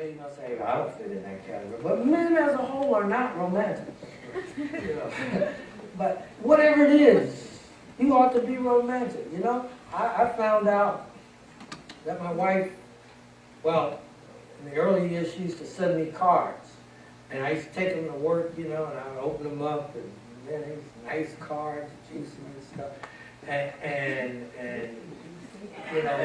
you know, say, I don't fit in that category. But men as a whole are not romantic. You know? But whatever it is, you ought to be romantic, you know? I found out that my wife, well, in the early years, she used to send me cards. And I used to take them to work, you know, and I would open them up, and then these nice cards, juicy and stuff. And you know,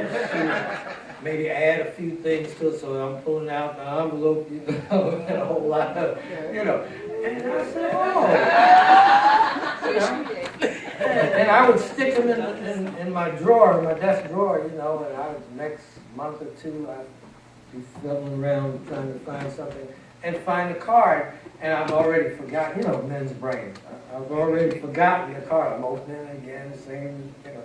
maybe add a few things to it, so I'm pulling out the envelope, you know, and a whole lot of, you know. And I said, oh. You know? And I would stick them in my drawer, my desk drawer, you know, and I would, next month or two, I'd be fiddling around trying to find something, and find a card, and I've already forgotten, you know, men's brains. I've already forgotten the card. I'm opening it again, singing, you know.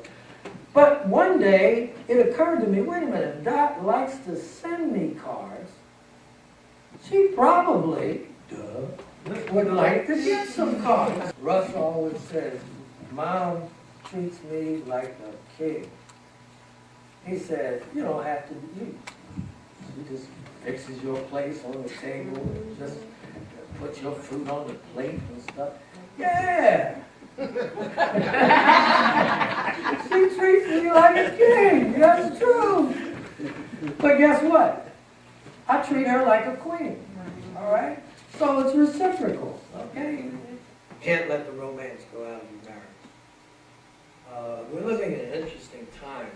But one day, it occurred to me, wait a minute, Dot likes to send me cards. She probably, would like to get some cards. Russ always says, Mom treats me like a king. He said, you don't have to eat. She just fixes your place on the table, and just puts your food on the plate and stuff. Yeah! She treats me like a king, that's true. But guess what? I treat her like a queen, all right? So it's reciprocal, okay? Can't let the romance go out of your marriage. We're living in an interesting time.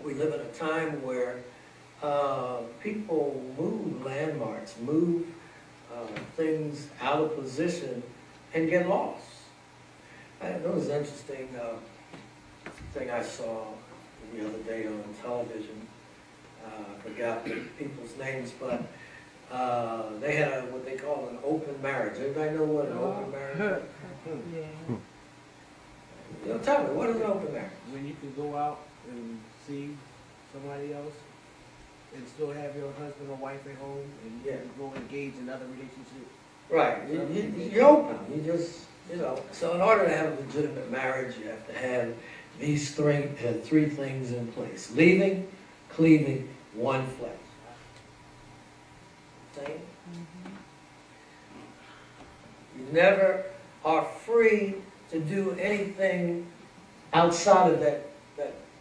We live in a time where people move landmarks, move things out of position and get lost. That was an interesting thing I saw the other day on television. I forgot people's names, but they had what they call an open marriage. Everybody know what an open marriage is? Yeah. You know, tell me, what is an open marriage? When you can go out and see somebody else and still have your husband or wife at home, and you can go engage in other relationships. Right, you're open, you just, you know. So in order to have a legitimate marriage, you have to have these three things in place. Leaving, cleaving, one flesh. Same? You never are free to do anything outside of that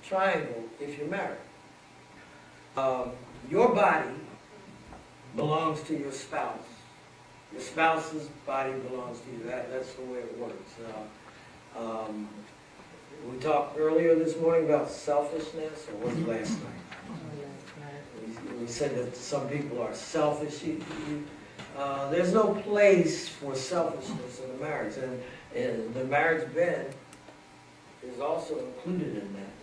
triangle if you're married. Your body belongs to your spouse. Your spouse's body belongs to you. That's the way it works. We talked earlier this morning about selfishness, or was it last night? We said that some people are selfish. There's no place for selfishness in a marriage, and the marriage bed is also included in that.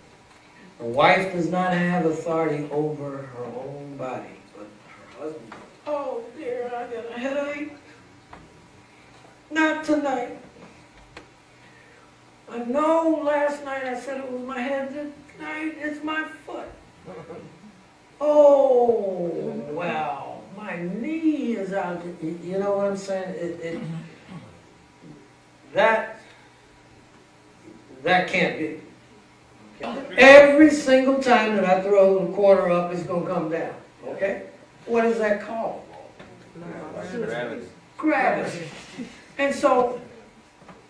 A wife does not have authority over her own body, but her husband. Oh dear, I got a headache. Not tonight. I know last night I said it was my head. Tonight it's my foot. Oh, well, my knee is out. You know what I'm saying? That can't be. Every single time that I throw a quarter up, it's going to come down. Okay? What is that called? Gravity. Gravity. And so,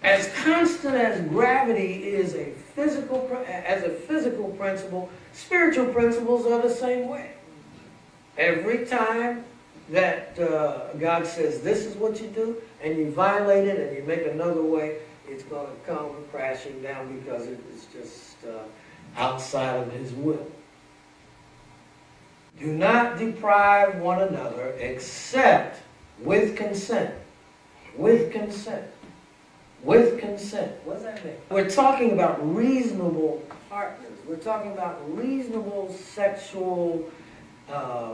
as constant as gravity is a physical principle, spiritual principles are the same way. Every time that God says this is what you do, and you violate it and you make another way, it's going to come crashing down because it's just outside of His will. Do not deprive one another except with consent. With consent. With consent. What does that mean? We're talking about reasonable partners. We're talking about reasonable sexual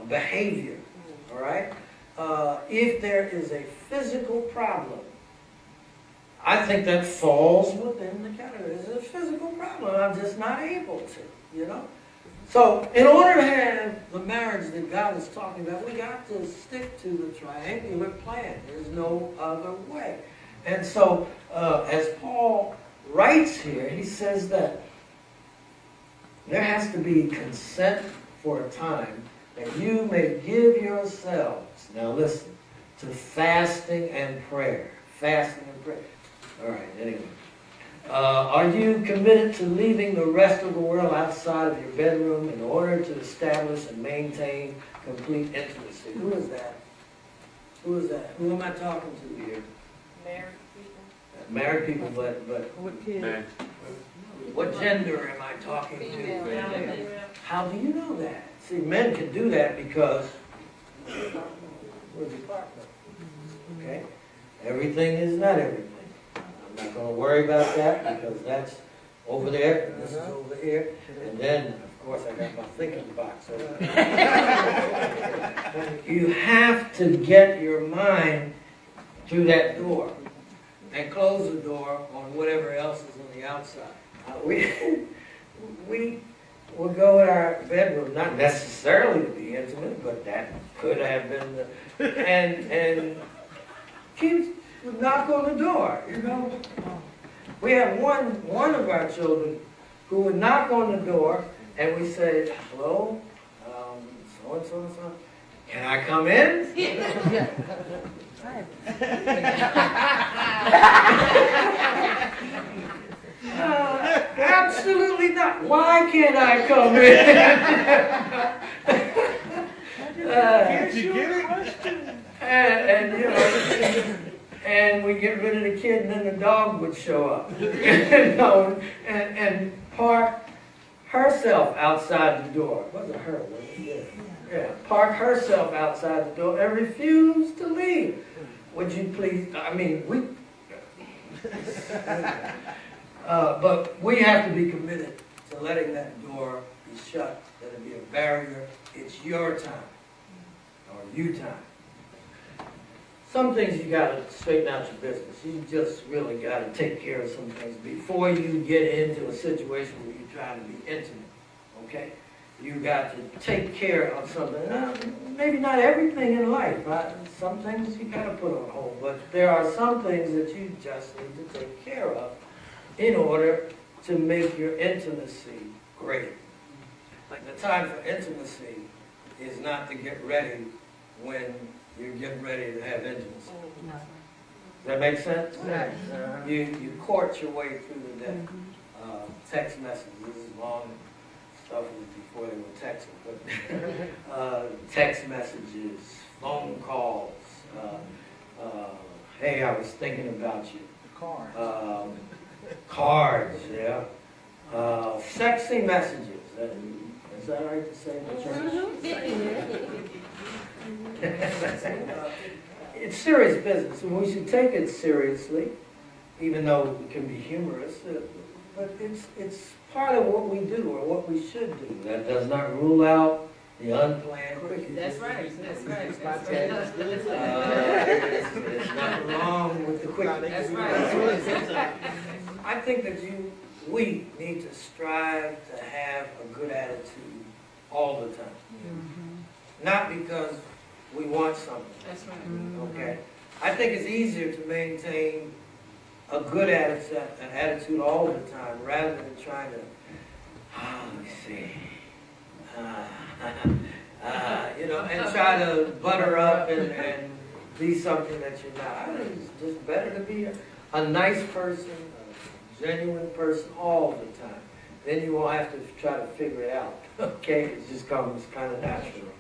behavior. All right? If there is a physical problem, I think that falls within the category. There's a physical problem. I'm just not able to, you know? So, in order to have the marriage that God is talking about, we got to stick to the triangular plan. There's no other way. And so, as Paul writes here, he says that there has to be consent for a time and you may give yourselves, now listen, to fasting and prayer. Fasting and prayer. All right, anyway. Are you committed to leaving the rest of the world outside of your bedroom in order to establish and maintain complete intimacy? Who is that? Who is that? Who am I talking to here? Married people. Married people, but With kids. Man. what gender am I talking to? Female. How do you know that? See, men can do that because where's your partner? Okay? Everything is not everything. I'm not going to worry about that because that's over there, and this is over here. And then, of course, I got my thinking box over there. You have to get your mind through that door and close the door on whatever else is on the outside. We will go in our bedroom, not necessarily to be intimate, but that could have been and kids would knock on the door, you know. We have one of our children who would knock on the door and we say, hello, so and so, can I come in? Absolutely not. Why can't I come in? Did you get it? And you know, and we get rid of the kid, and then the dog would show up, you know, and park herself outside the door. Was it her? Was it? Yeah. Park herself outside the door and refuse to leave. Would you please? I mean, but we have to be committed to letting that door be shut. Let it be a barrier. It's your time, or you time. Some things you got to straighten out your business. You just really got to take care of some things before you get into a situation where you're trying to be intimate. Okay? You got to take care of something. Now, maybe not everything in life. Right? Some things you got to put on hold, but there are some things that you just need to take care of in order to make your intimacy great. Like the time for intimacy is not to get ready when you're getting ready to have intimacy. Does that make sense? Yes. You court your way through the day. Text messages, this is long stuff before they were texting, but text messages, phone calls, hey, I was thinking about you. Cards. Cards, yeah. Sexy messages. Is that right to say in the church? It's serious business, and we should take it seriously, even though it can be humorous. But it's part of what we do, or what we should do. That does not rule out the unplanned quickie. That's right, that's right, that's right. There's nothing wrong with the quickie. That's right. I think that we need to strive to have a good attitude all the time. Not because we want something. That's right. Okay? I think it's easier to maintain a good attitude all the time rather than trying to, let me see, you know, and try to butter up and be something that you're not. I think it's just better to be a nice person, a genuine person all the time. Then you won't have to try to figure it out. Okay? It just comes kind of natural.